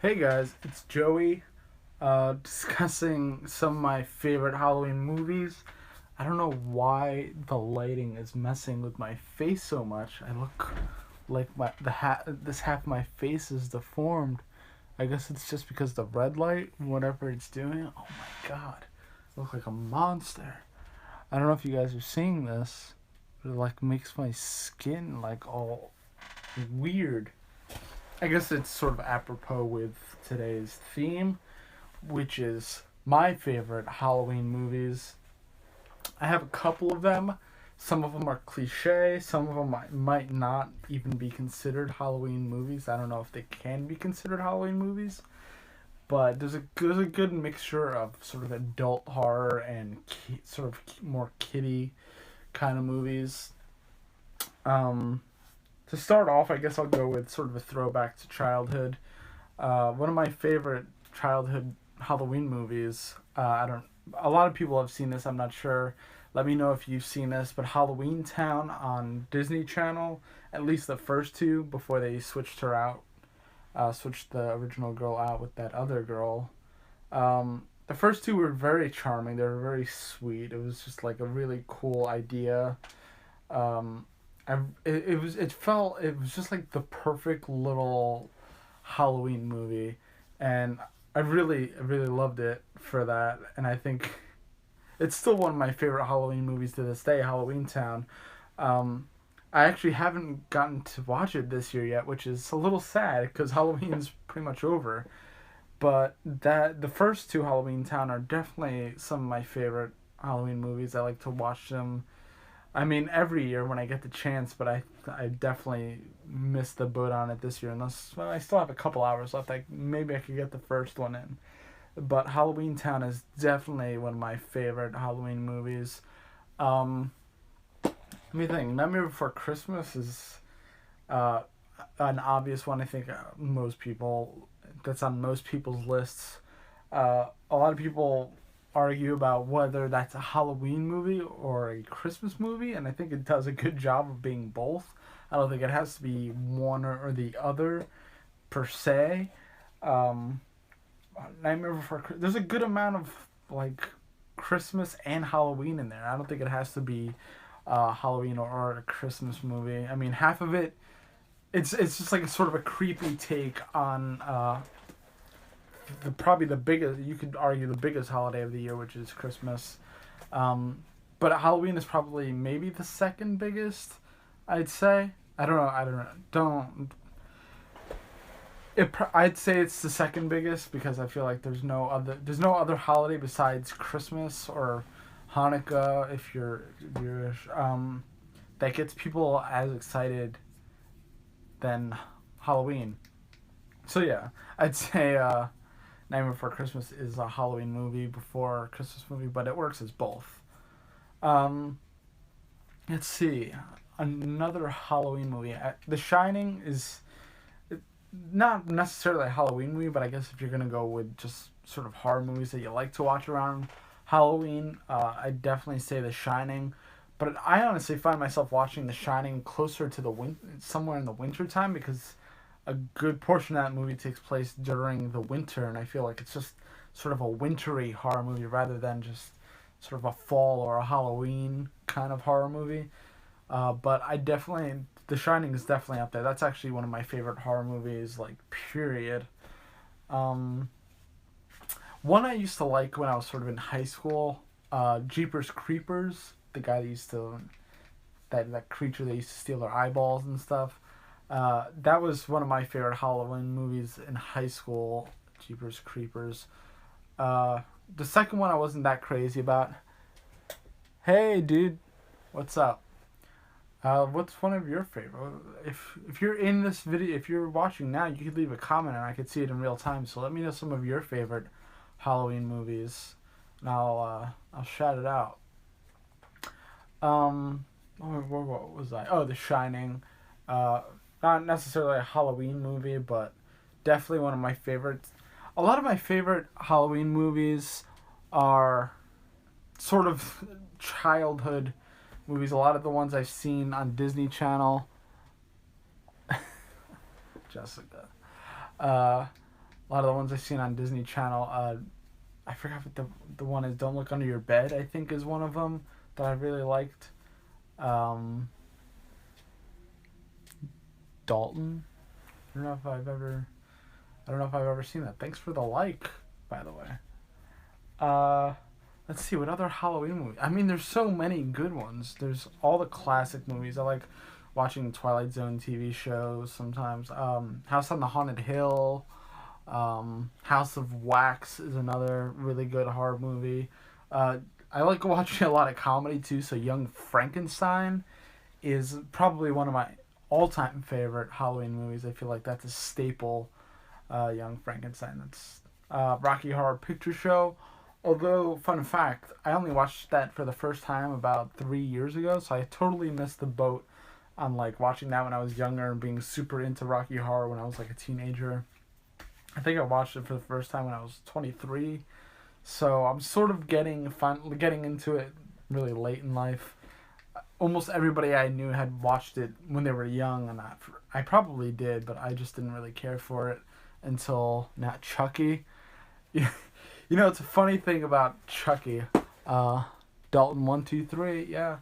Hey guys, it's Joey, discussing some of my favorite Halloween movies. I don't know why the lighting is messing with my face so much. I look like this half of my face is deformed. I guess it's just because the red light, whatever it's doing. Oh my god, I look like a monster. I don't know if you guys are seeing this, but it like makes my skin like all weird. I guess it's sort of apropos with today's theme, which is my favorite Halloween movies. I have a couple of them. Some of them are cliche, some of them might not even be considered Halloween movies. I don't know if they can be considered Halloween movies, but there's a good mixture of sort of adult horror and sort of more kiddie kind of movies. Um, to start off, I guess I'll go with sort of a throwback to childhood. One of my favorite childhood Halloween movies. I don't. A lot of people have seen this. I'm not sure. Let me know if you've seen this. But Halloween Town on Disney Channel, at least the first two before they switched her out, switched the original girl out with that other girl. The first two were very charming. They were very sweet. It was just like a really cool idea. Um, it was just like the perfect little Halloween movie, and I really loved it for that. And I think it's still one of my favorite Halloween movies to this day, Halloween Town. Um, I actually haven't gotten to watch it this year yet, which is a little sad because Halloween's pretty much over. But the first two Halloween Town are definitely some of my favorite Halloween movies. I like to watch them. I mean, every year when I get the chance, but I definitely missed the boat on it this year. Unless, well, I still have a couple hours left. Maybe I could get the first one in. But Halloween Town is definitely one of my favorite Halloween movies. Um, Let me think. Nightmare Before Christmas is uh, an obvious one. I think most people that's on most people's lists. A lot of people argue about whether that's a Halloween movie or a Christmas movie, and I think it does a good job of being both. I don't think it has to be one or the other per se. Um, Nightmare Before there's a good amount of like Christmas and Halloween in there. I don't think it has to be Halloween or a Christmas movie. I mean, half of it it's just like a sort of a creepy take on probably the biggest, you could argue, the biggest holiday of the year, which is Christmas. Um, but Halloween is probably maybe the second biggest, I'd say. I don't know. I don't know. Don't. I'd say it's the second biggest because I feel like there's no other holiday besides Christmas or Hanukkah if you're Jewish, that gets people as excited than Halloween. So yeah, I'd say Nightmare Before Christmas is a Halloween movie before a Christmas movie, but it works as both. Um, let's see, another Halloween movie. The Shining is not necessarily a Halloween movie, but I guess if you're gonna go with just sort of horror movies that you like to watch around Halloween, I definitely say The Shining. But I honestly find myself watching The Shining closer to somewhere in the winter time because a good portion of that movie takes place during the winter, and I feel like it's just sort of a wintry horror movie rather than just sort of a fall or a Halloween kind of horror movie. But The Shining is definitely up there. That's actually one of my favorite horror movies, like period. Um, One I used to like when I was sort of in high school, Jeepers Creepers. The guy that used to that creature that used to steal their eyeballs and stuff. That was one of my favorite Halloween movies in high school. Jeepers Creepers. The second one I wasn't that crazy about. Hey, dude, what's up? What's one of your favorite? If you're in this video, if you're watching now, you could leave a comment and I could see it in real time. So let me know some of your favorite Halloween movies, and I'll shout it out. What was I? Oh, The Shining. Uh, Not necessarily a Halloween movie, but definitely one of my favorites. A lot of my favorite Halloween movies are sort of childhood movies. A lot of the ones I've seen on Disney Channel. Jessica. Uh, A lot of the ones I've seen on Disney Channel. I forgot what the one is. Don't Look Under Your Bed, I think, is one of them that I really liked. Um, Dalton. I don't know if I've ever. I don't know if I've ever seen that. Thanks for the like, by the way. Uh, let's see what other Halloween movies. I mean, there's so many good ones. There's all the classic movies. I like watching Twilight Zone TV shows sometimes. House on the Haunted Hill. House of Wax is another really good horror movie. I like watching a lot of comedy too. So Young Frankenstein is probably one of my all-time favorite Halloween movies. I feel like that's a staple. Young Frankenstein. That's Rocky Horror Picture Show. Although, fun fact, I only watched that for the first time about 3 years ago, so I totally missed the boat on like watching that when I was younger and being super into Rocky Horror when I was like a teenager. I think I watched it for the first time when I was 23, so I'm sort of getting into it really late in life. Almost everybody I knew had watched it when they were young, and I probably did, but I just didn't really care for it until now. Chucky. You know, it's a funny thing about Chucky. Dalton 123, yeah.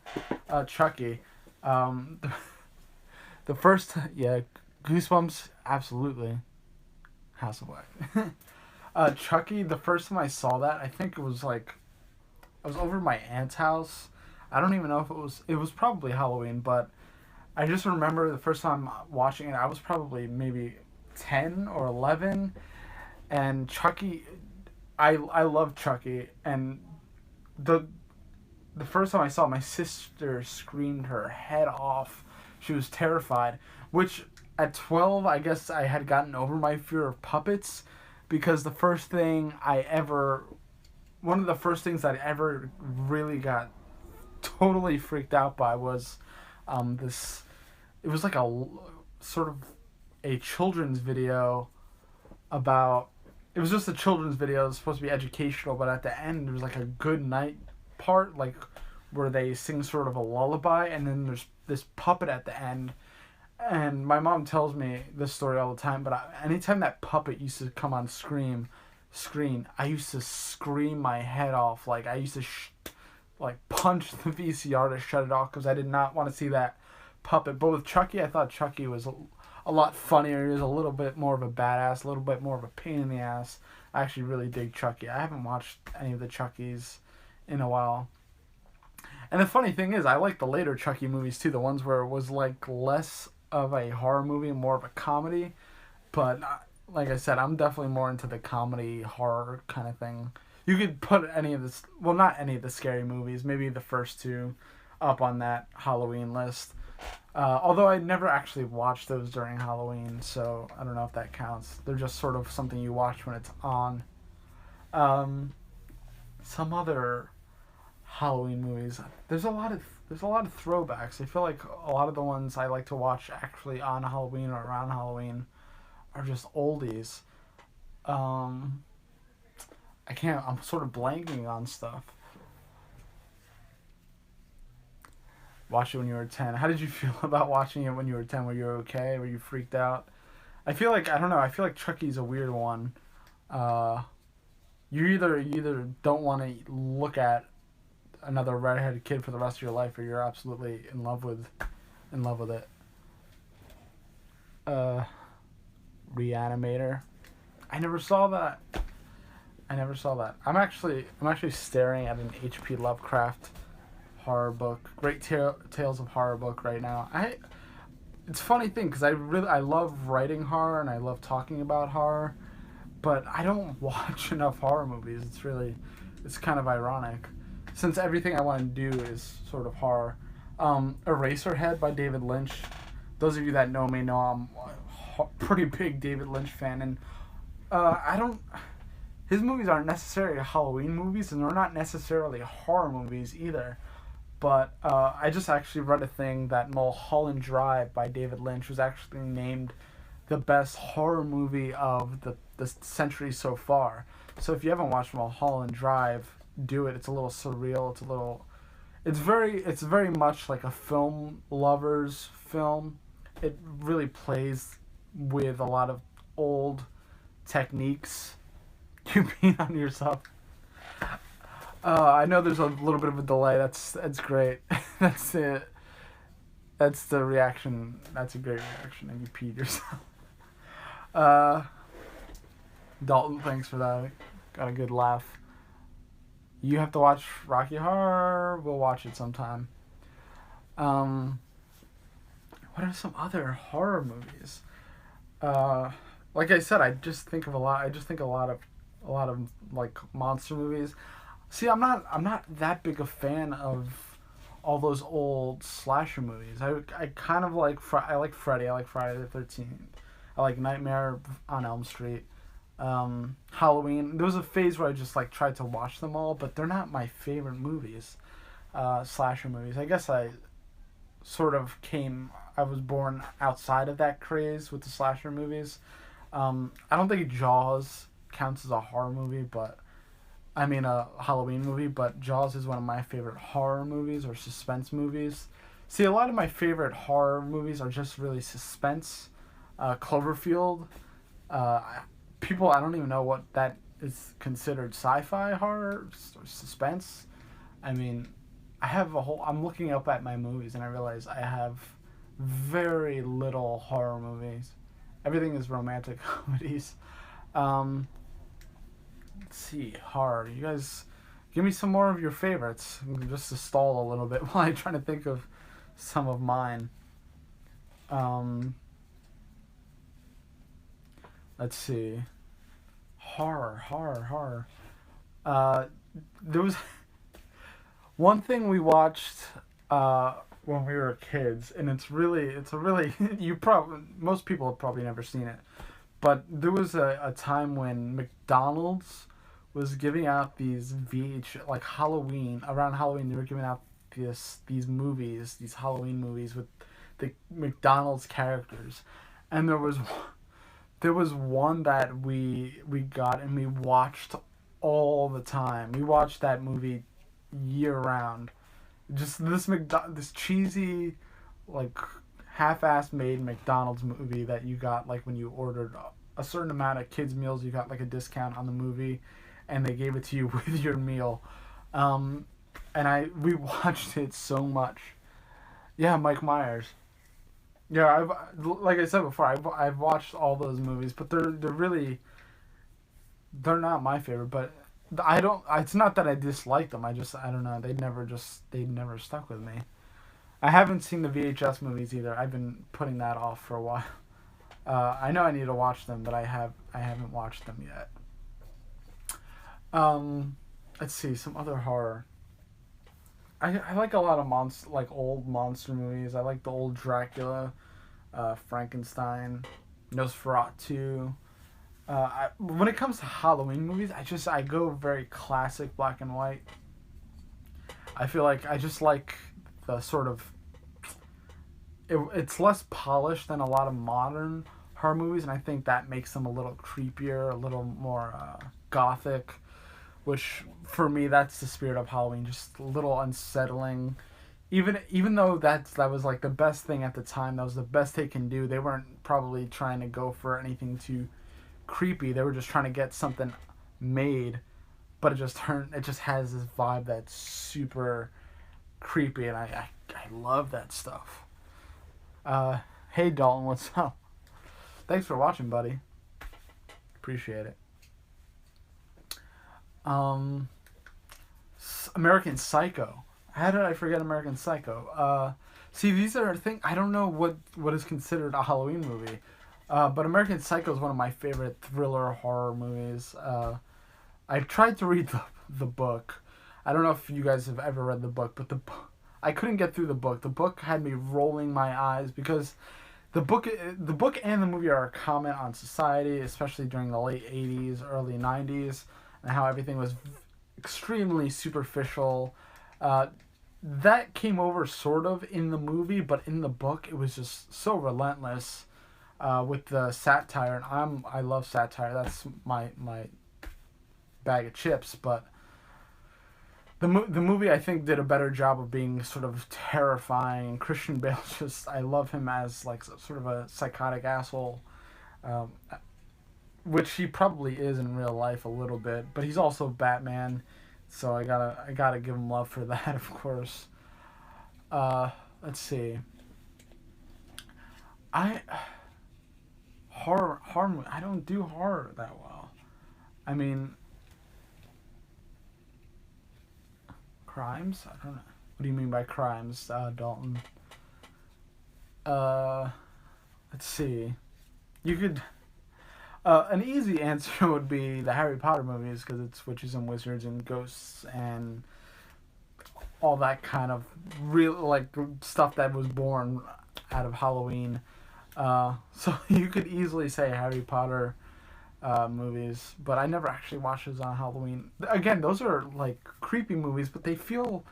Chucky. The first, yeah, Goosebumps, absolutely. House of Wax. Chucky, the first time I saw that, I think it was like, I was over at my aunt's house. I don't even know if it was probably Halloween, but I just remember the first time watching it, I was probably maybe 10 or 11, and Chucky, I love Chucky, and the the first time I saw it, my sister screamed her head off. She was terrified, which at 12, I guess I had gotten over my fear of puppets, because one of the first things that I ever really got totally freaked out by was this, it was like a sort of a children's video about, it was just a children's video. It was supposed to be educational, but at the end there was like a good night part, like where they sing sort of a lullaby, and then there's this puppet at the end. And my mom tells me this story all the time, but anytime that puppet used to come on screen, I used to scream my head off. Like I used to like punch the VCR to shut it off, because I did not want to see that puppet. But with Chucky, I thought Chucky was a lot funnier. He was a little bit more of a badass, a little bit more of a pain in the ass. I actually really dig Chucky. I haven't watched any of the Chuckies in a while. And the funny thing is, I like the later Chucky movies too, the ones where it was like less of a horror movie and more of a comedy. But like I said, I'm definitely more into the comedy horror kind of thing. You could put any of this, well, not any of the scary movies, maybe the first two up on that Halloween list. Although I never actually watched those during Halloween, so I don't know if that counts. They're just sort of something you watch when it's on. Some other Halloween movies. There's a lot of throwbacks. I feel like a lot of the ones I like to watch actually on Halloween or around Halloween are just oldies. I'm sort of blanking on stuff. Watch it when you were 10. How did you feel about watching it when you were 10? Were you okay? Were you freaked out? I feel like, I don't know, I feel like Chucky's a weird one. You either don't want to look at another redheaded kid for the rest of your life, or you're absolutely in love with it. Reanimator. I never saw that. I'm actually staring at an H.P. Lovecraft horror book. Great Tales of Horror book right now. It's a funny thing, because I love writing horror and I love talking about horror, but I don't watch enough horror movies. It's kind of ironic, since everything I want to do is sort of horror. Eraserhead by David Lynch. Those of you that know me know I'm a pretty big David Lynch fan, and his movies aren't necessarily Halloween movies, and they're not necessarily horror movies either. But I just actually read a thing that Mulholland Drive by David Lynch was actually named the best horror movie of the century so far. So if you haven't watched Mulholland Drive, do it. It's a little surreal. It's very much like a film lover's film. It really plays with a lot of old techniques. You peeing on yourself. I know there's a little bit of a delay. That's great. That's it. That's the reaction. That's a great reaction. And you peed yourself. Uh, Dalton, thanks for that. Got a good laugh. You have to watch Rocky Horror. We'll watch it sometime. Um, what are some other horror movies? Like I said, I just think of a lot. I just think a lot of like monster movies. See, I'm not that big a fan of all those old slasher movies. I kind of like I like Freddy. I like Friday the 13th. I like Nightmare on Elm Street. Halloween. There was a phase where I just like tried to watch them all, but they're not my favorite movies. Slasher movies. I guess I was born outside of that craze with the slasher movies. I don't think Jaws counts as a horror movie, but I mean a Halloween movie, but Jaws is one of my favorite horror movies or suspense movies. See, a lot of my favorite horror movies are just really suspense. Cloverfield. Uh, People, I don't even know what that is considered sci-fi horror or suspense. I mean, I'm looking up at my movies and I realize I have very little horror movies. Everything is romantic comedies. Um, let's see, horror. You guys, give me some more of your favorites, just to stall a little bit while I try to think of some of mine. Um, let's see, horror. Uh, there was one thing we watched when we were kids, and it's a really most people have probably never seen it, but there was a time when McDonald's was giving out these like around Halloween they were giving out these Halloween movies with the McDonald's characters, and there was one that we got and we watched all the time. We watched that movie year round. Just this cheesy, like half-assed made McDonald's movie that you got like when you ordered a certain amount of kids meals, you got like a discount on the movie, and they gave it to you with your meal. And we watched it so much. Yeah, Mike Myers. Yeah, like I said before, I've watched all those movies, but they're not my favorite. But I don't. It's not that I dislike them. I don't know. They never stuck with me. I haven't seen the VHS movies either. I've been putting that off for a while. I know I need to watch them, but I haven't watched them yet. Let's see some other horror. I like a lot of old monster movies. I like the old Dracula, Frankenstein, Nosferatu. When it comes to Halloween movies, I go very classic black and white. I feel like I just like the sort of it's less polished than a lot of modern horror movies, and I think that makes them a little creepier, a little more gothic. Which for me, that's the spirit of Halloween. Just a little unsettling. Even though that was like the best thing at the time, that was the best they can do. They weren't probably trying to go for anything too creepy. They were just trying to get something made, but it just has this vibe that's super creepy, and I love that stuff. Hey Dalton, what's up? Thanks for watching, buddy. Appreciate it. Um, American Psycho. How did I forget American Psycho? See, these are things I don't know what is considered a Halloween movie, but American Psycho is one of my favorite thriller horror movies. I tried to read the book. I don't know if you guys have ever read the book, but I couldn't get through the book. The book had me rolling my eyes because the book and the movie are a comment on society, especially during the late 80s, early 90s, and how everything was extremely superficial. That came over sort of in the movie, but in the book it was just so relentless with the satire. And I love satire. That's my bag of chips. But the movie I think did a better job of being sort of terrifying. Christian Bale I love him as like sort of a psychotic asshole. which he probably is in real life a little bit, but he's also Batman, so I gotta give him love for that, of course. Uh, let's see. I horror. I don't do horror that well. I mean, crimes. I don't know. What do you mean by crimes, Dalton? Uh, let's see. You could. An easy answer would be the Harry Potter movies because it's witches and wizards and ghosts and all that kind of real like stuff that was born out of Halloween. So you could easily say Harry Potter movies, but I never actually watched those on Halloween. Again, those are like creepy movies, but they feel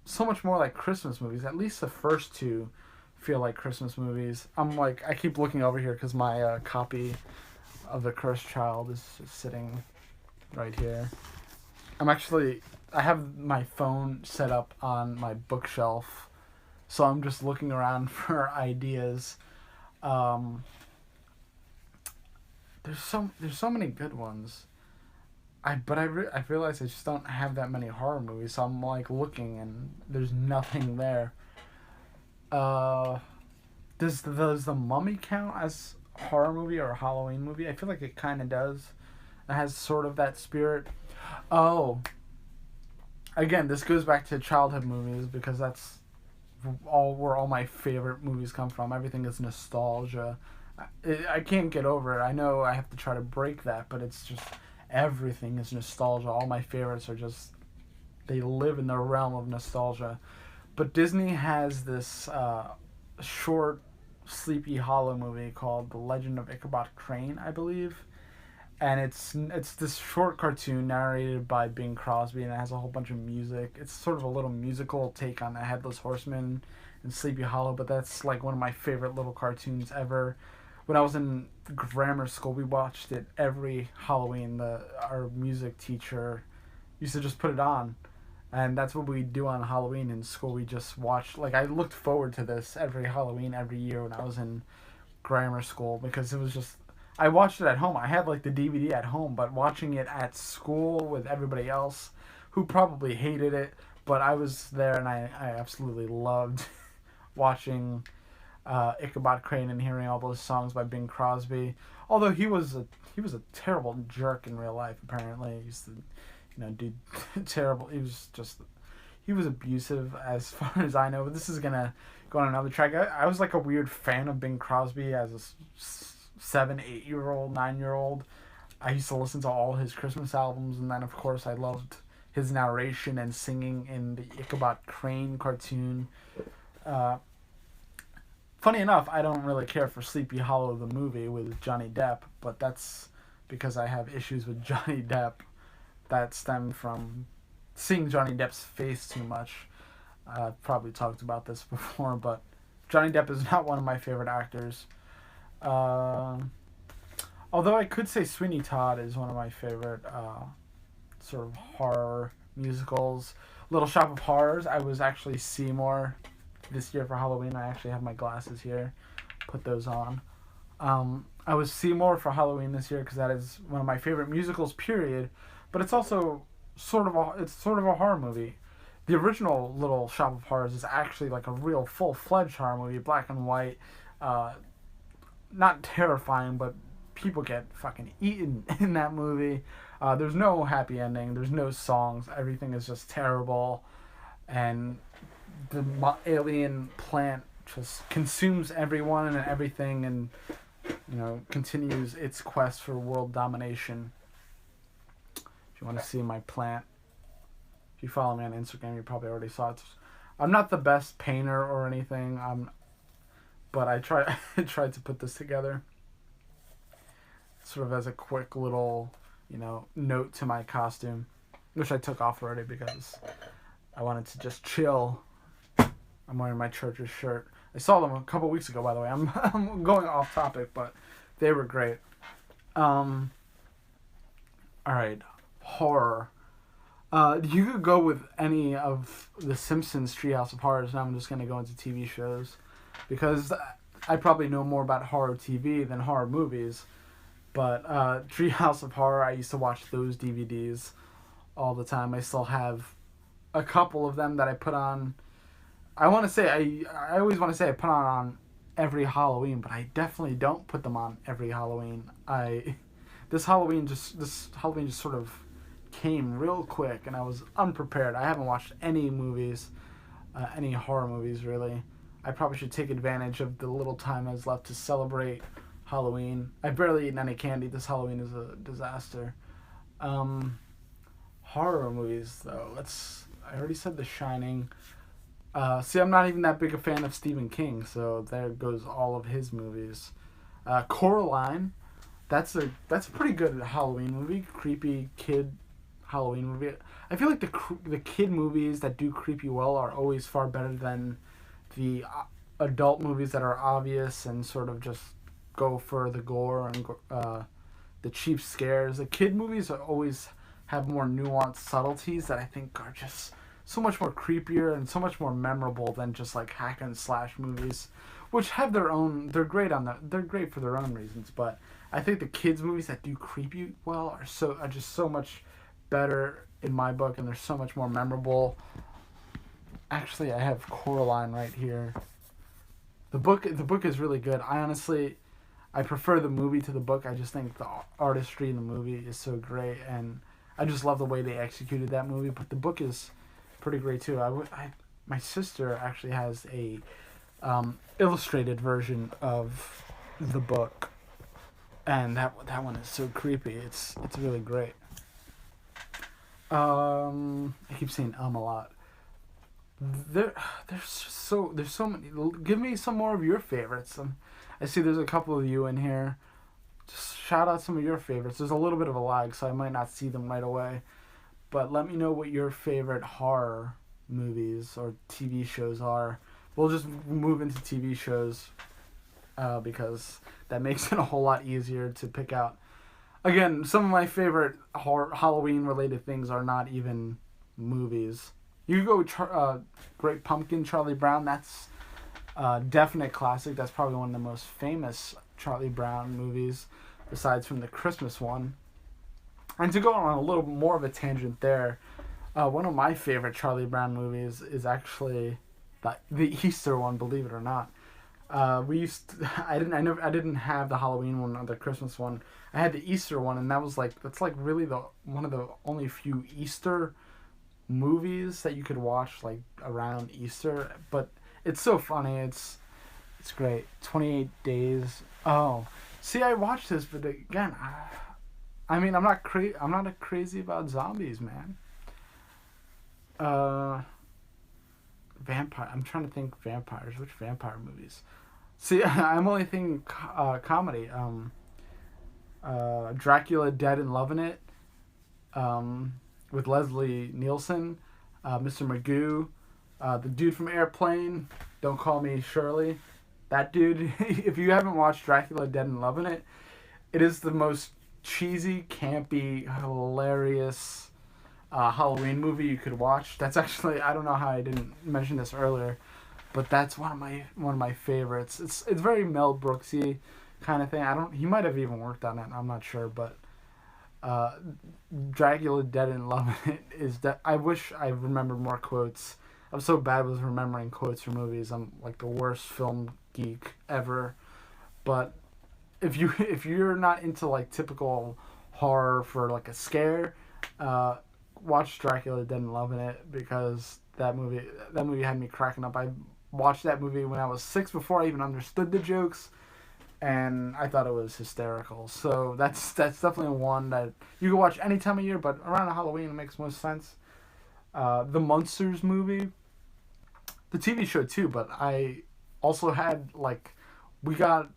so much more like Christmas movies. At least the first two feel like Christmas movies. I keep looking over here because my copy of The Cursed Child is sitting right here. I have my phone set up on my bookshelf, so I'm just looking around for ideas. Um, there's so many good ones. I realize I just don't have that many horror movies, so I'm like looking and there's nothing there. Uh, does the Mummy count as horror movie or a Halloween movie? I feel like it kind of does. It has sort of that spirit. Oh, again, this goes back to childhood movies because that's all where all my favorite movies come from. Everything is nostalgia. I can't get over it. I know I have to try to break that, but it's just everything is nostalgia. All my favorites are just they live in the realm of nostalgia. But Disney has this short, Sleepy Hollow movie called The Legend of Ichabod Crane, I believe, and it's this short cartoon narrated by Bing Crosby, and it has a whole bunch of music. It's sort of a little musical take on the Headless Horseman and Sleepy Hollow, but that's like one of my favorite little cartoons ever. When I was in grammar school, we watched it every Halloween. Our music teacher used to just put it on, and that's what we do on Halloween in school. We just watch. Like I looked forward to this every Halloween every year when I was in grammar school because it was just. I watched it at home. I had like the DVD at home, but watching it at school with everybody else, who probably hated it, but I was there and I absolutely loved watching Ichabod Crane and hearing all those songs by Bing Crosby. Although he was a terrible jerk in real life. Apparently, he used to, do terrible. He was abusive as far as I know. But this is gonna go on another track. I was like a weird fan of Bing Crosby as a 7, 8-year-old, 9-year-old. I used to listen to all his Christmas albums, and then of course I loved his narration and singing in the Ichabod Crane cartoon. Funny enough, I don't really care for Sleepy Hollow the movie with Johnny Depp, but that's because I have issues with Johnny Depp that stem from seeing Johnny Depp's face too much. I've probably talked about this before, but Johnny Depp is not one of my favorite actors. Uh, Although I could say Sweeney Todd is one of my favorite sort of horror musicals. Little Shop of Horrors. I was actually Seymour this year for Halloween. I actually have my glasses here. Put those on. I was Seymour for Halloween this year because that is one of my favorite musicals. Period. But it's also sort of a horror movie. The original Little Shop of Horrors is actually like a real full-fledged horror movie, black and white. Not terrifying, but people get fucking eaten in that movie. There's no happy ending. There's no songs. Everything is just terrible, and the alien plant just consumes everyone and everything, and continues its quest for world domination. If you want to see my plant, if you follow me on Instagram, you probably already saw it. I'm not the best painter or anything. But I tried to put this together sort of as a quick little, note to my costume, which I took off already because I wanted to just chill. I'm wearing my church's shirt. I saw them a couple weeks ago, by the way. I'm going off topic, but they were great. All right, horror. You could go with any of the Simpsons Treehouse of Horrors. Now I'm just going to go into TV shows because I probably know more about horror TV than horror movies But Treehouse of Horror, I used to watch those DVDs all the time. I still have a couple of them that I put on. I want to say I always want to say I put on every Halloween, but I definitely don't put them on every Halloween. This Halloween just sort of came real quick, and I was unprepared. I haven't watched any movies, any horror movies really. I probably should take advantage of the little time that's left to celebrate Halloween. I've barely eaten any candy. This Halloween is a disaster. Horror movies though. I already said The Shining. See, I'm not even that big a fan of Stephen King, so there goes all of his movies. Coraline, that's a pretty good Halloween movie. Creepy kid Halloween movie. I feel like the kid movies that do creepy well are always far better than the adult movies that are obvious and sort of just go for the gore and the cheap scares. The kid movies always have more nuanced subtleties that I think are just so much more creepier and so much more memorable than just like hack and slash movies, which have their own. They're great they're great for their own reasons, but I think the kids movies that do creepy well are just so much better in my book, and they're so much more memorable. Actually, I have Coraline right here. The book is really good. I prefer the movie to the book. I just think the artistry in the movie is so great, and I just love the way they executed that movie. But the book is pretty great too. My sister actually has a illustrated version of the book, and that one is so creepy. It's really great. I keep saying a lot. There's so many. Give me some more of your favorites. I see there's a couple of you in here. Just shout out some of your favorites. There's a little bit of a lag, so I might not see them right away. But let me know what your favorite horror movies or TV shows are. We'll just move into TV shows because that makes it a whole lot easier to pick out. Again, some of my favorite Halloween-related things are not even movies. You go Great Pumpkin, Charlie Brown. That's a definite classic. That's probably one of the most famous Charlie Brown movies, besides from the Christmas one. And to go on a little more of a tangent there, one of my favorite Charlie Brown movies is actually the Easter one. Believe it or not, I didn't have the Halloween one or the Christmas one. I had the Easter one, and that's really one of the only few Easter movies that you could watch like around Easter. But it's so funny. It's great. 28 Days. Oh, see, I watched this, but again, I'm not crazy about zombies, man. Vampire. I'm trying to think vampires. Which vampire movies? See, I'm only thinking comedy. Dracula Dead and Loving It. With Leslie Nielsen, Mr. Magoo, the dude from Airplane, Don't Call Me Shirley. That dude, if you haven't watched Dracula Dead and Loving It, it is the most cheesy, campy, hilarious Halloween movie you could watch. That's actually, I don't know how I didn't mention this earlier, but that's one of my favorites. It's very Mel Brooksy kind of thing. He might have even worked on it. I'm not sure, but Dracula Dead and Loving It is that. I wish I remembered more quotes. I'm so bad with remembering quotes from movies. I'm like the worst film geek ever. But if you're not into like typical horror for like a scare, watch Dracula Dead and Loving It, because that movie had me cracking up. I watched that movie when I was 6 before I even understood the jokes, and I thought it was hysterical. So that's definitely one that you can watch any time of year, but around Halloween it makes most sense. The Munsters movie, the TV show too, but I also had we got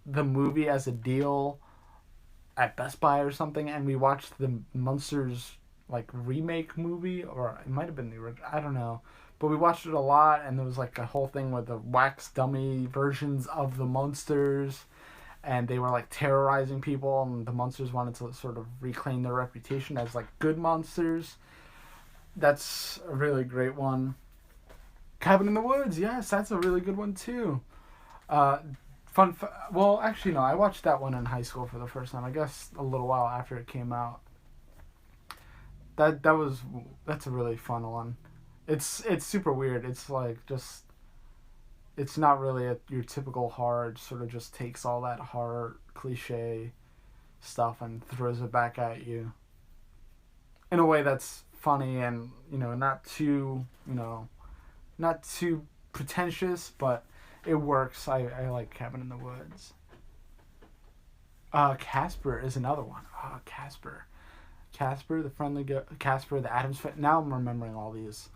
the movie as a deal at Best Buy or something, and we watched the Munsters remake movie, or it might have been the original, I don't know. But we watched it a lot, and there was a whole thing with the wax dummy versions of the Munsters, and they were terrorizing people, and the Munsters wanted to sort of reclaim their reputation as good monsters. That's a really great one. Cabin in the Woods, yes, that's a really good one too. Well, actually, no. I watched that one in high school for the first time. I guess a little while after it came out. That that was that's a really fun one. It's super weird. It's like just it's not really your typical horror. It sort of just takes all that horror cliche stuff and throws it back at you in a way that's funny and not too not too pretentious, but it works. I like Cabin in the Woods. Casper is another one. Casper. Casper, the friendly Casper, the Adams. Now I'm remembering all these.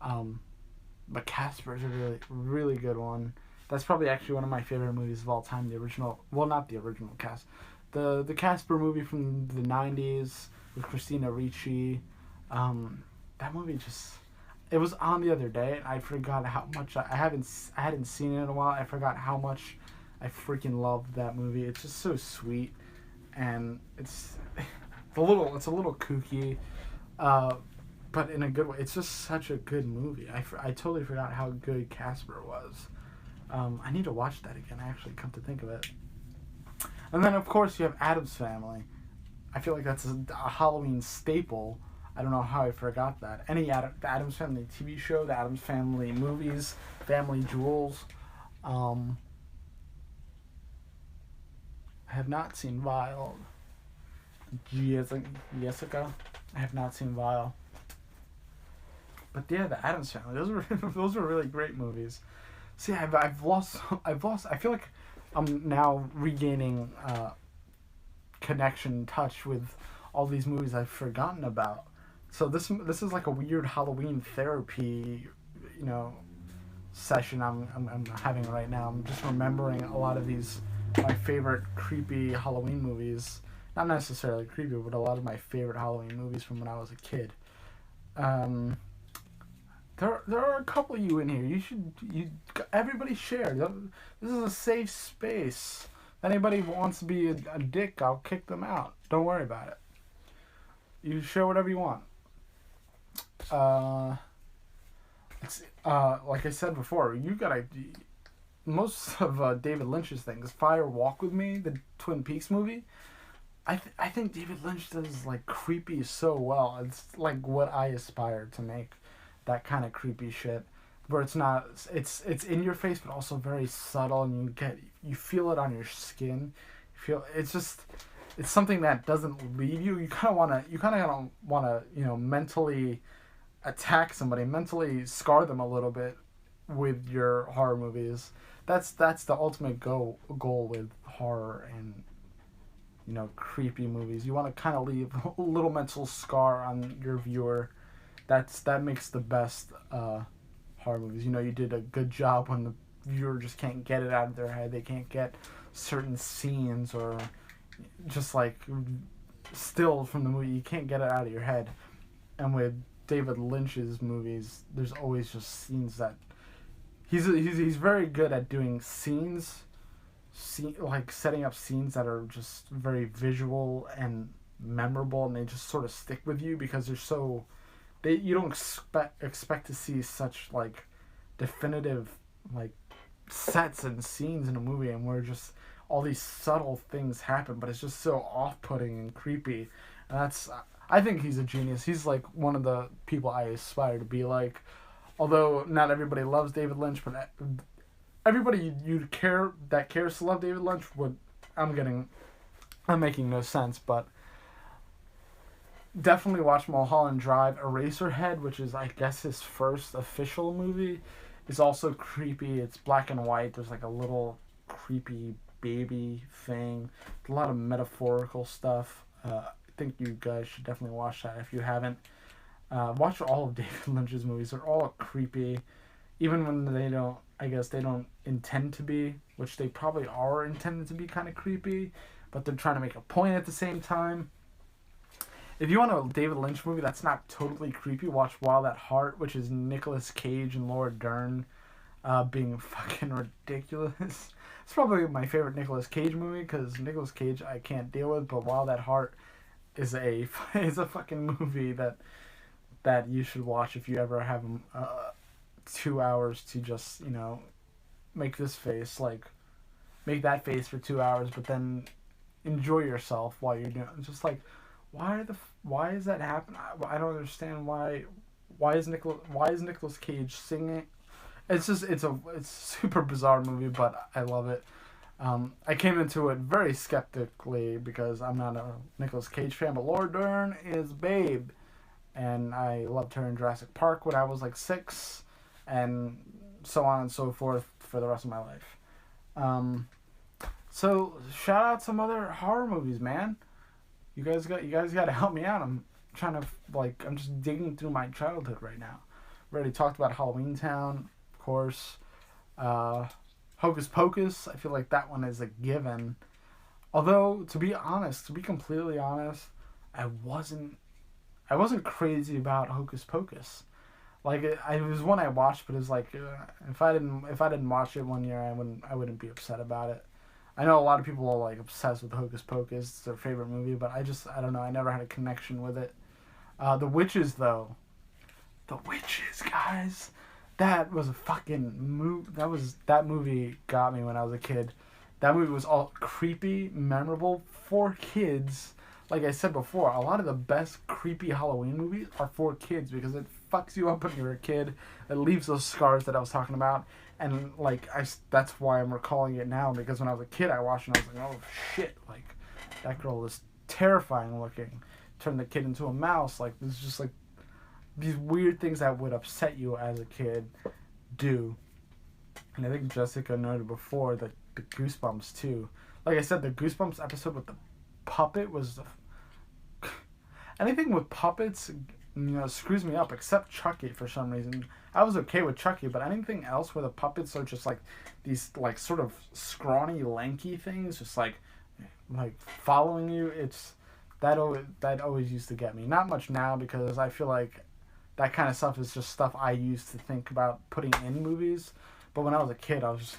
Um, but Casper is a really, really good one. That's probably actually one of my favorite movies of all time. The original, well, not the original cast, the Casper movie from the '90s with Christina Ricci. That movie just it was on the other day, and I forgot how much I hadn't seen it in a while. I forgot how much I freaking loved that movie. It's just so sweet, and it's a little kooky, uh, but in a good way. It's just such a good movie. I totally forgot how good Casper was. I need to watch that again. Actually, come to think of it. And then of course you have Adam's Family. I feel like that's a Halloween staple. I don't know how I forgot that. The Adams Family TV show, the Adams Family movies, Family Jewels. Um, I have not seen Vile. Jessica. I have not seen Vile. But yeah, the Adams Family. Those were those were really great movies. See, I've lost. I feel like I'm now regaining connection, touch with all these movies I've forgotten about. So this is like a weird Halloween therapy, you know, session I'm having right now. I'm just remembering a lot of these my favorite creepy Halloween movies. Not necessarily creepy, but a lot of my favorite Halloween movies from when I was a kid. Um, there are a couple of you in here. Everybody share. This is a safe space. If anybody wants to be a dick, I'll kick them out. Don't worry about it. You share whatever you want. Uh, it's like I said before, you gotta most of David Lynch's things. Fire Walk with Me, the Twin Peaks movie. I think David Lynch does like creepy so well. It's like what I aspire to make, that kind of creepy shit, where it's not it's in your face but also very subtle, and you feel it on your skin. You feel it's just it's something that doesn't leave you. You kind of wanna mentally attack somebody, mentally scar them a little bit with your horror movies. That's the ultimate goal with horror and creepy movies. You want to kind of leave a little mental scar on your viewer. That makes the best horror movies. You did a good job when the viewer just can't get it out of their head. They can't get certain scenes or just like still from the movie. You can't get it out of your head. And with David Lynch's movies, there's always just scenes that he's very good at doing scenes, like setting up scenes that are just very visual and memorable, and they just sort of stick with you because they're so you don't expect to see such like definitive like sets and scenes in a movie, and where just all these subtle things happen, but it's just so off-putting and creepy. And I think he's a genius. He's like one of the people I aspire to be like. Although not everybody loves David Lynch, but everybody you care that cares to love David Lynch would. I'm making no sense, but definitely watch Mulholland Drive. Eraserhead, which is I guess his first official movie, is also creepy. It's black and white. There's like a little creepy baby thing. A lot of metaphorical stuff. I think you guys should definitely watch that if you haven't. Watch all of David Lynch's movies. They're all creepy, even when they don't. I guess they don't intend to be, which they probably are intended to be kind of creepy, but they're trying to make a point at the same time. If you want a David Lynch movie that's not totally creepy, watch Wild at Heart, which is Nicolas Cage and Laura Dern being fucking ridiculous. It's probably my favorite Nicolas Cage movie because Nicolas Cage I can't deal with, but Wild at Heart is a fucking movie that you should watch if you ever have 2 hours to just make this face like make that face for 2 hours, but then enjoy yourself while you're doing. It's just like, why is that happening? I don't understand why is Nicolas Cage singing? It's just it's a super bizarre movie, but I love it. I came into it very skeptically because I'm not a Nicolas Cage fan, but Laura Dern is Babe, and I loved her in Jurassic Park when I was like 6, and so on and so forth for the rest of my life. So shout out some other horror movies, man. You guys got to help me out. I'm just digging through my childhood right now. We already talked about Halloween Town, of course. Hocus Pocus. I feel like that one is a given. Although to be completely honest, I wasn't crazy about Hocus Pocus. Like it was one I watched, but it was like if I didn't watch it one year, I wouldn't be upset about it. I know a lot of people are like obsessed with Hocus Pocus; it's their favorite movie, but I don't know. I never had a connection with it. The Witches, though, the Witches, guys, that was a fucking movie. That movie got me when I was a kid. That movie was all creepy, memorable for kids. Like I said before, a lot of the best creepy Halloween movies are for kids because it fucks you up when you're a kid. It leaves those scars that I was talking about. And like that's why I'm recalling it now, because when I was a kid I watched it and I was like, oh shit, like that girl is terrifying looking. Turn the kid into a mouse. Like there's just like these weird things that would upset you as a kid do. And I think Jessica noted before that the Goosebumps too. Like I said, the Goosebumps episode with the puppet was anything with puppets, screws me up, except Chucky for some reason. I was okay with Chucky, but anything else where the puppets are just like these like sort of scrawny, lanky things, just like following you, that always used to get me. Not much now because I feel like that kind of stuff is just stuff I used to think about putting in movies. But when I was a kid, I was just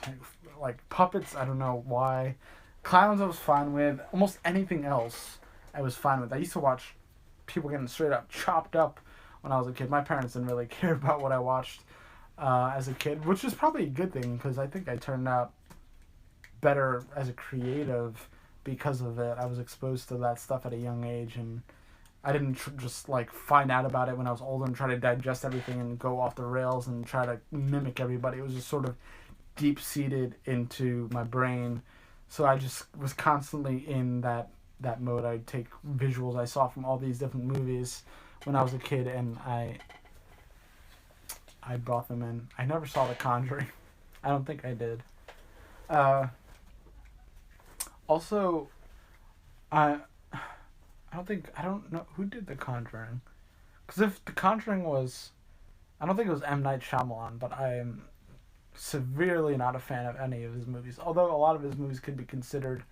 like puppets. I don't know why. Clowns I was fine with. Almost anything else I was fine with. I used to watch people getting straight up chopped up when I was a kid. My parents didn't really care about what I watched as a kid, which is probably a good thing because I think I turned out better as a creative because of it. I was exposed to that stuff at a young age, and I didn't just like find out about it when I was older and try to digest everything and go off the rails and try to mimic everybody. It was just sort of deep-seated into my brain. So I just was constantly in that mode. I'd take visuals I saw from all these different movies when I was a kid, and I brought them in. I never saw The Conjuring. I don't think I did. Also, I don't know who did The Conjuring. Because if The Conjuring was, I don't think it was M. Night Shyamalan, but I'm severely not a fan of any of his movies. Although a lot of his movies could be considered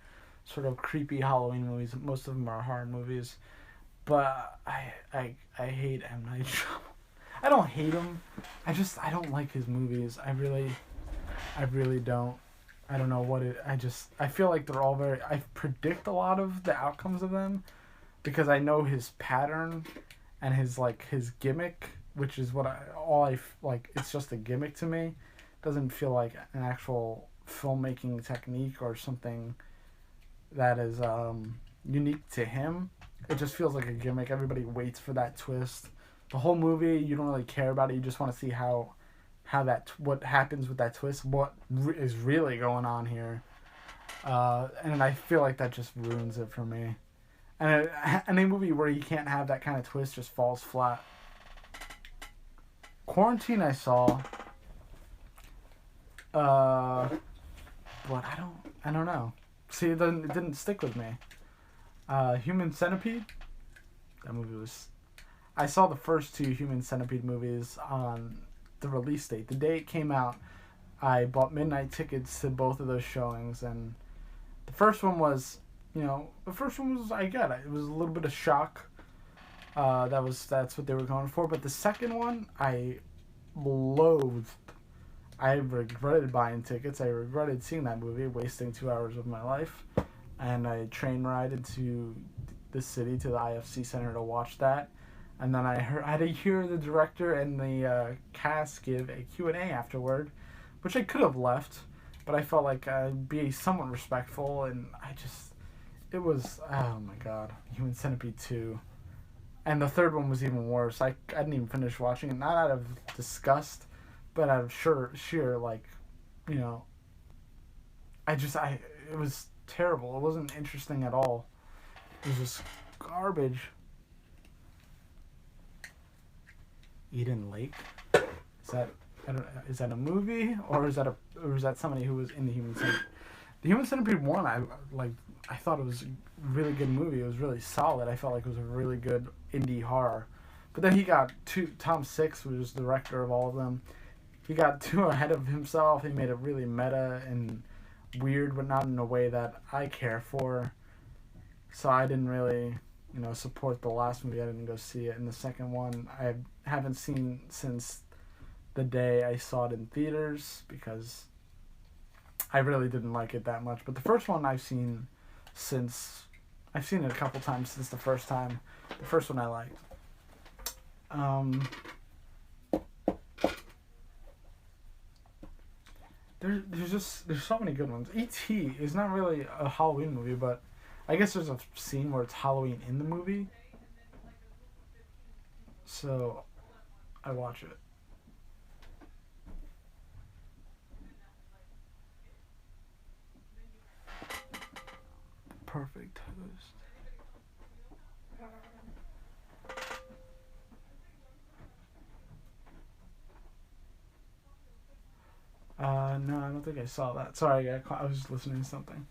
sort of creepy Halloween movies. Most of them are horror movies. But I hate M. Night Shyamalan. I don't hate him. I don't like his movies. I really don't. I don't know what it... I feel like they're all very... I predict a lot of the outcomes of them because I know his pattern and his gimmick, which is it's just a gimmick to me. It doesn't feel like an actual filmmaking technique or something that is unique to him. It just feels like a gimmick. Everybody waits for that twist. The whole movie, you don't really care about it. You just want to see what happens with that twist, what is really going on here. And I feel like that just ruins it for me. And any movie where you can't have that kind of twist just falls flat. Quarantine I saw, but I don't know. See, it didn't stick with me. Human Centipede, that movie was... I saw the first 2 Human Centipede movies on the release date. The day it came out, I bought midnight tickets to both of those showings, and the first one was, I get it. It was a little bit of shock. That's what they were going for. But the second one, I loathed. I regretted buying tickets. I regretted seeing that movie, wasting 2 hours of my life. And I train rided to the city, to the IFC Center to watch that. And then I had to hear the director and the cast give a Q&A afterward, which I could have left. but I felt like I'd be somewhat respectful, and it was, oh my god, Human Centipede 2. And the third one was even worse. I didn't even finish watching it, not out of disgust, but out of sheer like, you know, it was terrible. It wasn't interesting at all. It was just garbage. Eden Lake? Is that, is that a movie, or is that somebody who was in the Human Centipede? The Human Centipede 1, I thought it was a really good movie. It was really solid. I felt like it was a really good indie horror. But then he got Tom Six, who was the director of all of them, he got too ahead of himself. He made it really meta and weird, but not in a way that I care for. So I didn't really, support the last movie. I didn't go see it. And the second one, I haven't seen since the day I saw it in theaters, because I really didn't like it that much. But the first one I've seen it a couple times since the first time. The first one I liked. There's so many good ones. E.T. is not really a Halloween movie, but I guess there's a scene where it's Halloween in the movie. So I watch it. Perfect Toast. No, I don't think I saw that. Sorry, I was just listening to something.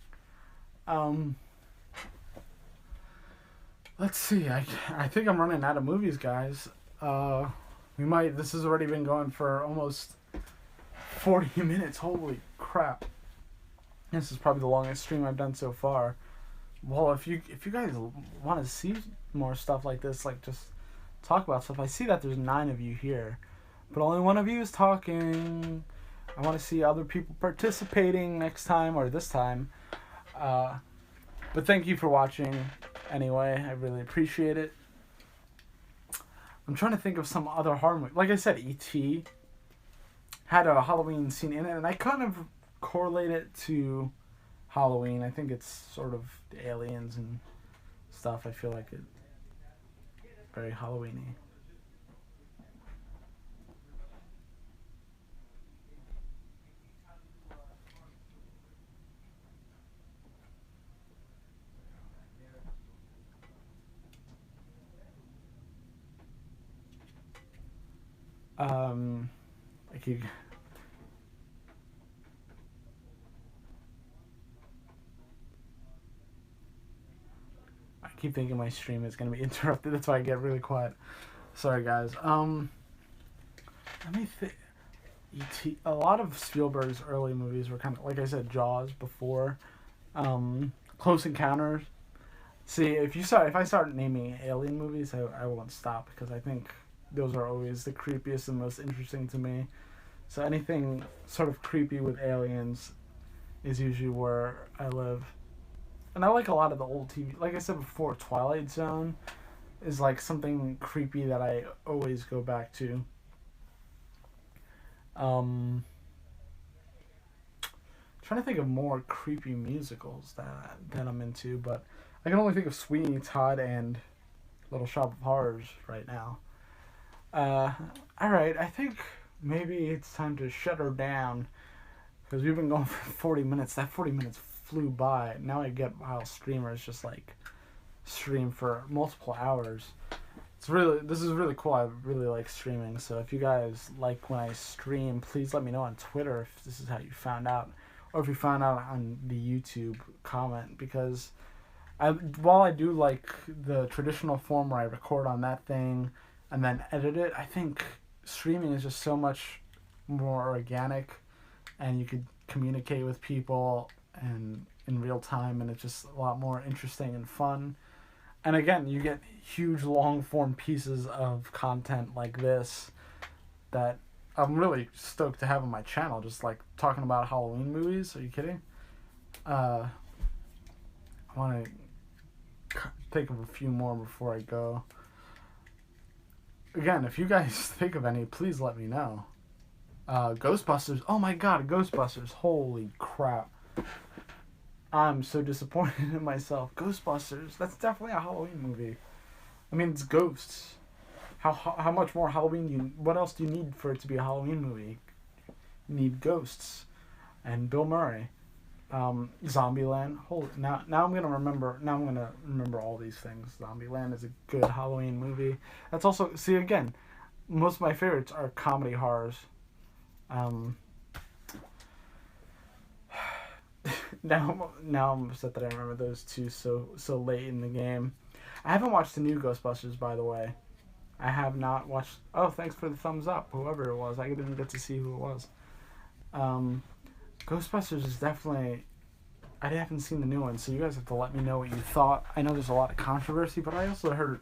Let's see. I think I'm running out of movies, guys. This has already been going for almost 40 minutes. Holy crap. This is probably the longest stream I've done so far. Well, if you guys want to see more stuff like this, like just talk about stuff. I see that there's 9 of you here, but only one of you is talking. I want to see other people participating next time or this time. But thank you for watching anyway. I really appreciate it. I'm trying to think of some other horror movie. Like I said, E.T. had a Halloween scene in it, and I kind of correlate it to Halloween. I think it's sort of the aliens and stuff. I feel like it's very Halloween-y. Like I keep thinking my stream is gonna be interrupted. That's why I get really quiet. Sorry, guys. Let me think. E.T. A lot of Spielberg's early movies were kind of, like I said, Jaws before, Close Encounters. See, if I start naming alien movies, I won't stop, because I think those are always the creepiest and most interesting to me. So anything sort of creepy with aliens is usually where I live. And I like a lot of the old TV. Like I said before, Twilight Zone is like something creepy that I always go back to. Trying to think of more creepy musicals that I'm into, but I can only think of Sweeney Todd and Little Shop of Horrors right now. Alright, I think maybe it's time to shut her down, because we've been going for 40 minutes. That 40 minutes flew by. Now I get how streamers just like stream for multiple hours. This is really cool. I really like streaming. So if you guys like when I stream, please let me know on Twitter if this is how you found out, or if you found out on the YouTube comment, because while I do like the traditional form where I record on that thing and then edit it, I think streaming is just so much more organic, and you could communicate with people and in real time, and it's just a lot more interesting and fun. And again, you get huge long form pieces of content like this that I'm really stoked to have on my channel, just like talking about Halloween movies. Are you kidding? I want to think of a few more before I go. Again, if you guys think of any, please let me know. Ghostbusters. Oh my god, Ghostbusters. Holy crap. I'm so disappointed in myself. Ghostbusters. That's definitely a Halloween movie. I mean, it's ghosts. How much more Halloween do you... What else do you need for it to be a Halloween movie? You need ghosts. And Bill Murray. Zombieland. Holy... Now I'm gonna remember... Now I'm gonna remember all these things. Zombieland is a good Halloween movie. That's also... See, again, most of my favorites are comedy horrors. Now I'm upset that I remember those two so late in the game. I haven't watched the new Ghostbusters, by the way. I have not watched. Oh, thanks for the thumbs up, whoever it was. I didn't get to see who it was. Ghostbusters is definitely. I haven't seen the new one, so you guys have to let me know what you thought. I know there's a lot of controversy, but I also heard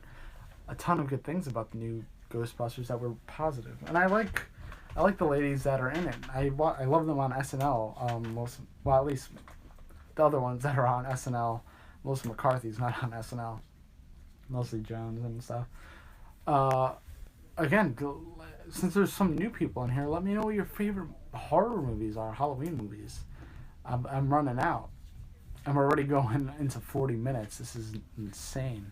a ton of good things about the new Ghostbusters that were positive, and I like the ladies that are in it. I love them on SNL. At least the other ones that are on SNL. Melissa McCarthy's not on SNL. Leslie Jones and stuff. Again, since there's some new people in here, let me know what your favorite horror movies are, Halloween movies. I'm running out. I'm already going into 40 minutes. This is insane.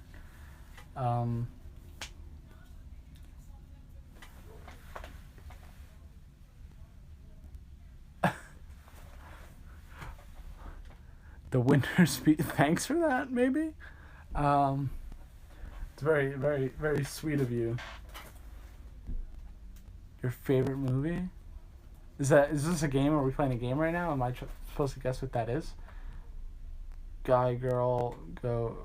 The winter speech. Thanks for that, maybe? It's very, very, very sweet of you. Your favorite movie? Is this a game? Are we playing a game right now? Am I supposed to guess what that is? Guy, girl, go.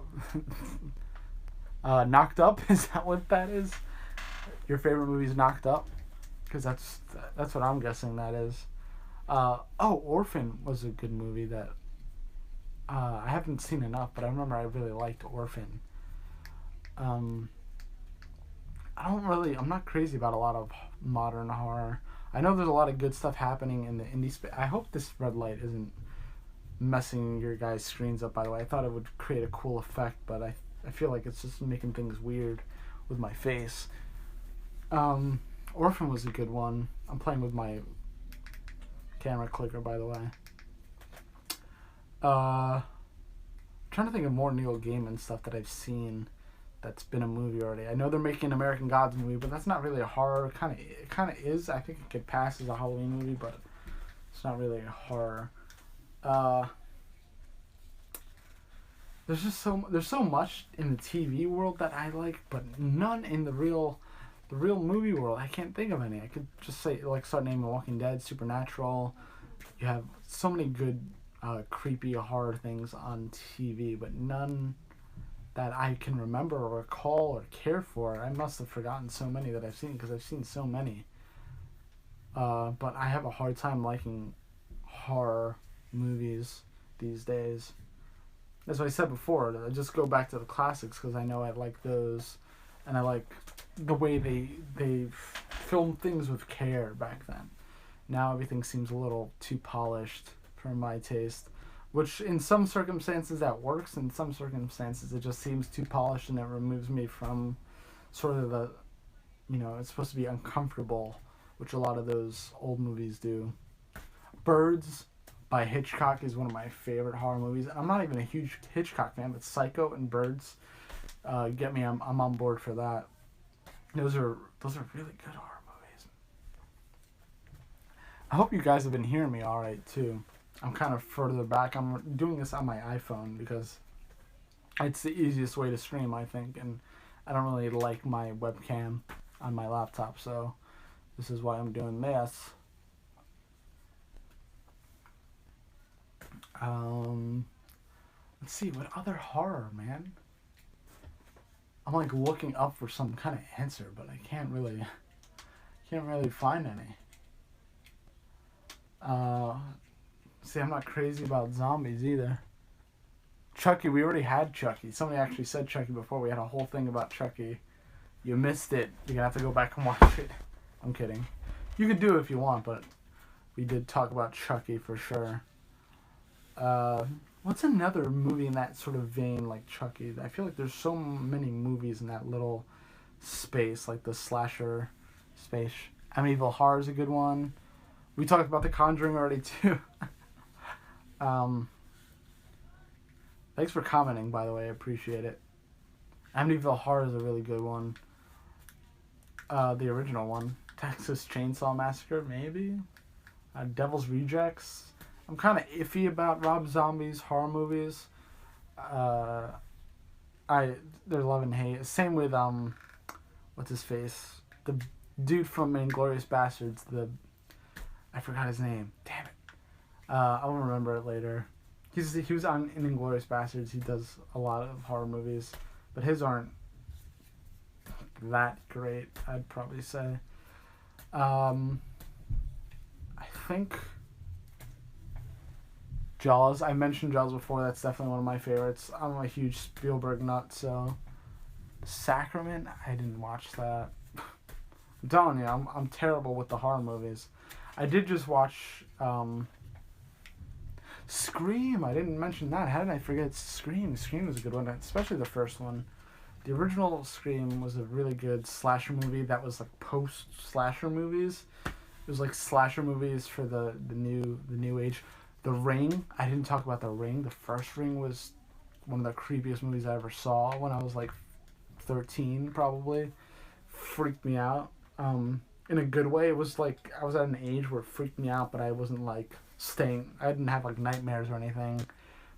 Knocked Up? Is that what that is? Your favorite movie is Knocked Up? Because that's what I'm guessing that is. Orphan was a good movie that I haven't seen enough, but I remember I really liked Orphan. I'm not crazy about a lot of modern horror. I know there's a lot of good stuff happening in the indie space. I hope this red light isn't messing your guys' screens up, by the way. I thought it would create a cool effect, but I feel like it's just making things weird with my face. Orphan was a good one. I'm playing with my camera clicker, by the way. I'm trying to think of more Neil Gaiman stuff that I've seen that's been a movie already. I know they're making an American Gods movie, but that's not really a horror. It kind of is. I think it could pass as a Halloween movie, but it's not really a horror. There's so much in the TV world that I like, but none in the real movie world. I can't think of any. I could just say start naming Walking Dead, Supernatural. You have so many good creepy horror things on TV, but none that I can remember or recall or care for. I must have forgotten so many that I've seen because I've seen so many. But I have a hard time liking horror movies these days. As I said before, I just go back to the classics because I know I like those, and I like the way they filmed things with care back then. Now everything seems a little too polished for my taste, which in some circumstances that works, in some circumstances it just seems too polished and it removes me from sort of the, it's supposed to be uncomfortable, which a lot of those old movies do. Birds by Hitchcock is one of my favorite horror movies. I'm not even a huge Hitchcock fan, but Psycho and Birds get me. I'm on board for that. Those are really good horror movies. I hope you guys have been hearing me all right too. I'm kind of further back. I'm doing this on my iPhone because it's the easiest way to stream, I think, and I don't really like my webcam on my laptop, so this is why I'm doing this. Let's see, what other horror, man? I'm looking up for some kind of answer, but I can't really find any. See, I'm not crazy about zombies either. Chucky, we already had Chucky. Somebody actually said Chucky before. We had a whole thing about Chucky. You missed it. You're gonna have to go back and watch it. I'm kidding. You could do it if you want, but we did talk about Chucky for sure. What's another movie in that sort of vein like Chucky? I feel like there's so many movies in that little space, like the slasher space. Amityville Horror is a good one. We talked about The Conjuring already too. um, Thanks for commenting, by the way. I appreciate it. Amityville Horror is a really good one. The original one. Texas Chainsaw Massacre, maybe? Devil's Rejects. I'm kind of iffy about Rob Zombie's horror movies. Uh, There's love and hate. Same with, what's his face? The dude from Inglourious Basterds. I forgot his name. Damn it. I'll remember it later. He was on in Inglourious Basterds. He does a lot of horror movies, but his aren't that great, I'd probably say. I think Jaws. I mentioned Jaws before. That's definitely one of my favorites. I'm a huge Spielberg nut, so Sacrament. I didn't watch that. I'm telling you, I'm terrible with the horror movies. I did just watch Scream. I didn't mention that. How did I forget Scream? Scream was a good one, especially the first one. The original Scream was a really good slasher movie that was like post slasher movies. It was like slasher movies for the new age. The Ring. I didn't talk about The Ring. The first Ring was one of the creepiest movies I ever saw when I was like 13 probably. Freaked me out. In a good way. It was like I was at an age where it freaked me out, but I wasn't like I didn't have like nightmares or anything,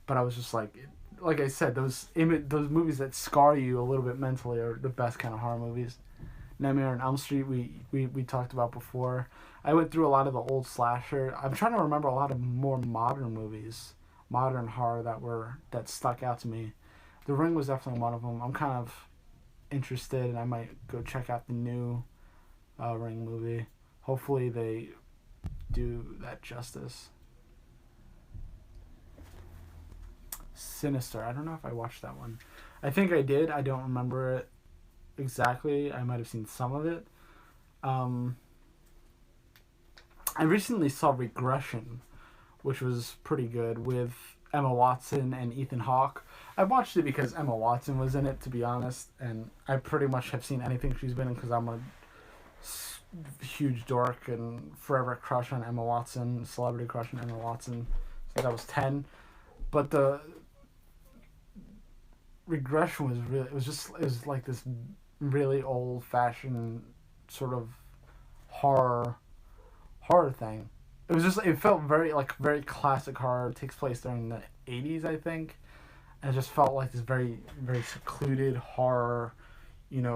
but I was just like I said, those movies that scar you a little bit mentally are the best kind of horror movies. Nightmare on Elm Street we talked about before. I went through a lot of the old slasher. I'm trying to remember a lot of more modern movies, modern horror that stuck out to me. The Ring was definitely one of them. I'm kind of interested, and I might go check out the new Ring movie. Hopefully they do that justice. Sinister. I don't know if I watched that one. I think I did. I don't remember it exactly. I might have seen some of it. I recently saw Regression, which was pretty good, with Emma Watson and Ethan Hawke. I watched it because Emma Watson was in it, to be honest, and I pretty much have seen anything she's been in because I'm a huge dork and forever crush on Emma Watson, celebrity crush on Emma Watson. So that was 10. But the Regression was really, it was like this really old fashioned sort of horror thing. It felt very classic horror. It takes place during the 80s, I think. And it just felt like this very, very secluded horror,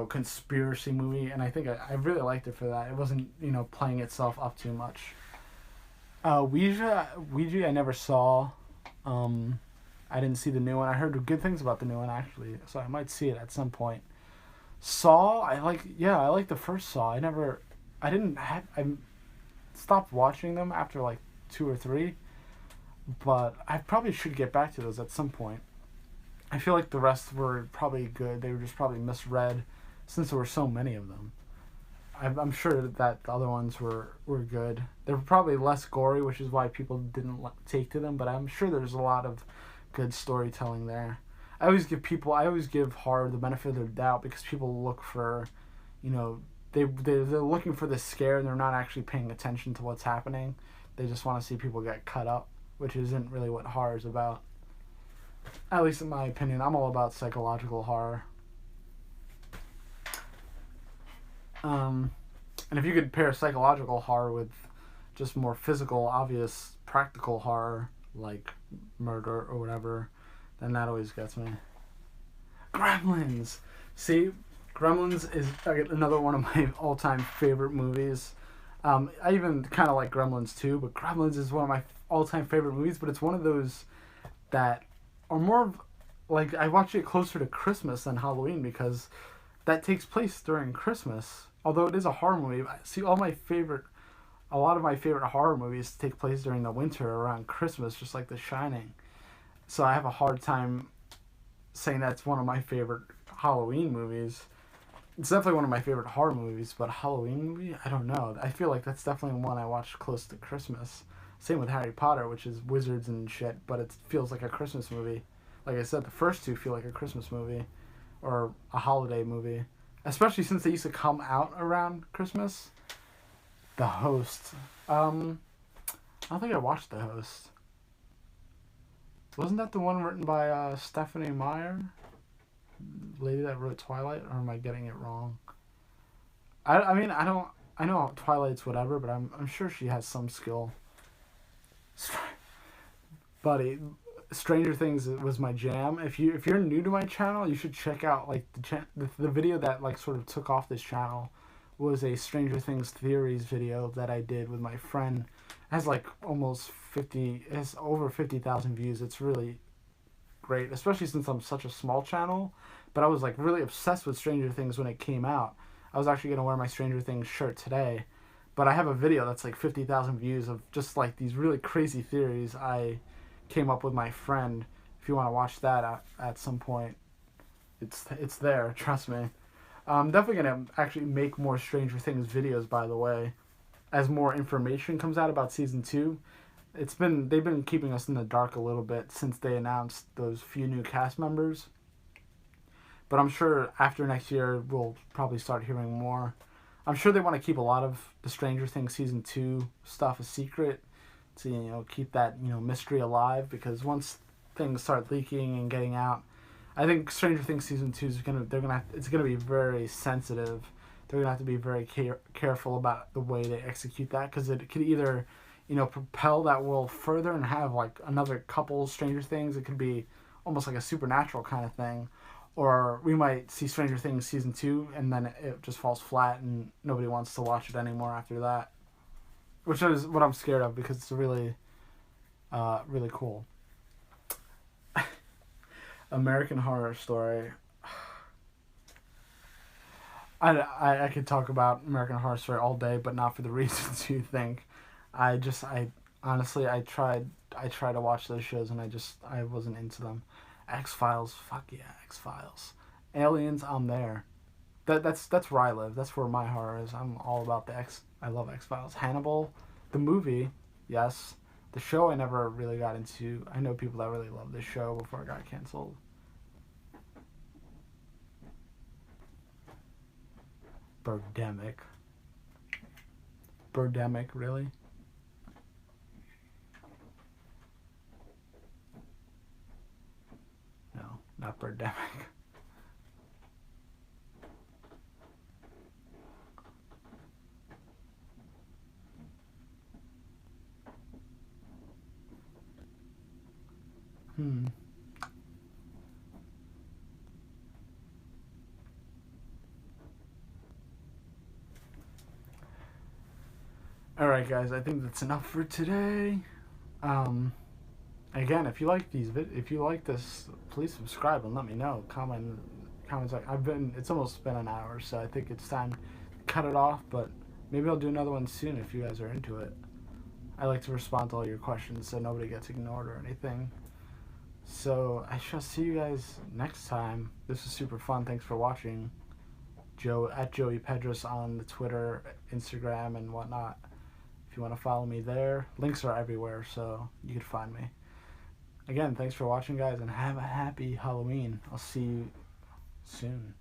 conspiracy movie, and I think I really liked it for that. It wasn't, playing itself up too much. Ouija I never saw. I didn't see the new one. I heard good things about the new one, actually, so I might see it at some point. Saw, I like the first Saw. I stopped watching them after like 2 or 3, but I probably should get back to those at some point. I feel like the rest were probably good. They were just probably misread since there were so many of them. I'm sure that the other ones were good. They were probably less gory, which is why people didn't take to them, but I'm sure there's a lot of good storytelling there. I always give horror the benefit of the doubt because people look for, they're looking for the scare and they're not actually paying attention to what's happening. They just want to see people get cut up, which isn't really what horror is about. At least in my opinion, I'm all about psychological horror. And if you could pair psychological horror with just more physical, obvious, practical horror, like murder or whatever, then that always gets me. Gremlins! See, Gremlins is another one of my all-time favorite movies. I even kind of like Gremlins too, but Gremlins is one of my all-time favorite movies, but it's one of those that are more of, like, I watch it closer to Christmas than Halloween because that takes place during Christmas. Although it is a horror movie, see, a lot of my favorite horror movies take place during the winter around Christmas, just like The Shining. So I have a hard time saying that's one of my favorite Halloween movies. It's definitely one of my favorite horror movies, but Halloween movie, I don't know. I feel like that's definitely one I watch close to Christmas. Same with Harry Potter, which is wizards and shit, but it feels like a Christmas movie. Like I said, the first two feel like a Christmas movie or a holiday movie, especially since they used to come out around Christmas. The Host. I don't think I watched The Host. Wasn't that the one written by Stephanie Meyer? Lady that wrote Twilight? Or am I getting it wrong? I mean, I don't... I know Twilight's whatever, but I'm sure she has some skill. Buddy, Stranger Things was my jam. If you're new to my channel, you should check out like the video that like sort of took off this channel was a Stranger Things theories video that I did with my friend. It has like almost 50, it has over 50,000 views. It's really great, especially since I'm such a small channel. But I was like really obsessed with Stranger Things when it came out. I was actually gonna wear my Stranger Things shirt today, but I have a video that's like 50,000 views of just like these really crazy theories I came up with my friend. If you want to watch that at some point, it's there. Trust me. I'm definitely gonna actually make more Stranger Things videos. By the way, as more information comes out about season 2, they've been keeping us in the dark a little bit since they announced those few new cast members. But I'm sure after next year we'll probably start hearing more. I'm sure they want to keep a lot of the Stranger Things season 2 stuff a secret to keep that mystery alive, because once things start leaking and getting out, I think Stranger Things season 2 is it's gonna be very sensitive. They're gonna have to be very careful about the way they execute that, because it could either propel that world further and have like another couple Stranger Things. It could be almost like a supernatural kind of thing, or we might see Stranger Things season 2 and then it just falls flat and nobody wants to watch it anymore after that, which is what I'm scared of, because it's really, really cool. American Horror Story. I could talk about American Horror Story all day, but not for the reasons you think. I honestly I tried to watch those shows and I wasn't into them. X-Files, fuck yeah, X-Files. Aliens, I'm there. That's where I live. That's where my horror is. I'm all about the X. I love X-Files. Hannibal, the movie, yes. The show I never really got into. I know people that really love this show before it got canceled. Birdemic. Birdemic, really? No, not Birdemic. Hmm. Alright guys, I think that's enough for today. Um, Again, if you like if you like this, please subscribe and let me know. Comments. It's almost been an hour, so I think it's time to cut it off. But maybe I'll do another one soon if you guys are into it. I like to respond to all your questions so nobody gets ignored or anything. So I shall see you guys next time. This was super fun. Thanks for watching. Joe at Joey Pedros on the Twitter, Instagram, and whatnot. If you want to follow me there, links are everywhere, so you can find me. Again, thanks for watching, guys, and have a happy Halloween. I'll see you soon.